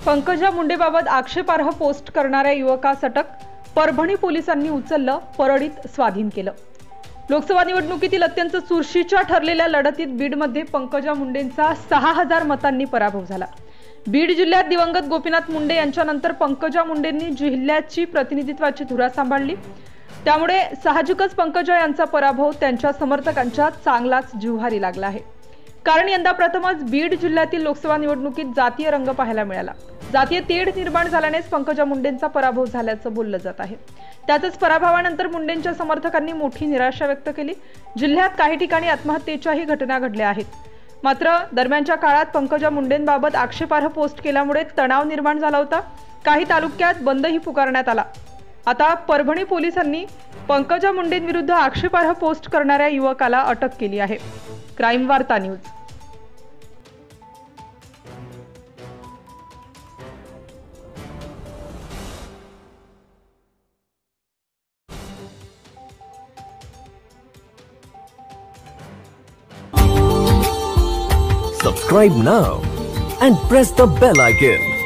पंकजा मुंडेबाबत आक्षेपार्ह पोस्ट करणाऱ्या युवकास अटक. परभणी पोलिसांनी उचललं, परळीत स्वाधीन केलं. लोकसभा निवडणुकीतील अत्यंत चुरशीच्या ठरलेल्या लढतीत बीडमध्ये पंकजा मुंडेंचा 6000 मतांनी पराभव झाला. बीड जिल्ह्यात दिवंगत गोपीनाथ मुंडे यांच्यानंतर पंकजा मुंडेंनी जिल्ह्याची प्रतिनिधित्वाची धुरा सांभाळली. त्यामुळे साहजिकच पंकजा यांचा पराभव त्यांच्या समर्थकांच्या चांगलाच जिव्हारी लागला आहे. कारण यंदा प्रथमच बीड जिल्ह्यातील लोकसभा निवडणुकीत जातीय रंग पाहायला मिळाला. जातीय तेढ निर्माण झाल्यानेच पंकजा मुंडेंचा पराभव झाल्याचं बोललं जात आहे. त्यातच पराभवानंतर मुंडेंच्या समर्थकांनी मोठी निराशा व्यक्त केली. जिल्ह्यात काही ठिकाणी आत्महत्येच्याही घटना घडल्या आहेत. मात्र दरम्यानच्या काळात पंकजा मुंडेंबाबत आक्षेपार्ह पोस्ट केल्यामुळे तणाव निर्माण झाला होता. काही तालुक्यात बंदही पुकारण्यात आला. आता परभणी पोलिसांनी पंकजा मुंडेंविरुद्ध आक्षेपार्ह पोस्ट करणाऱ्या युवकाला अटक केली आहे. क्राईम वार्ता news. Subscribe now and press the bell icon.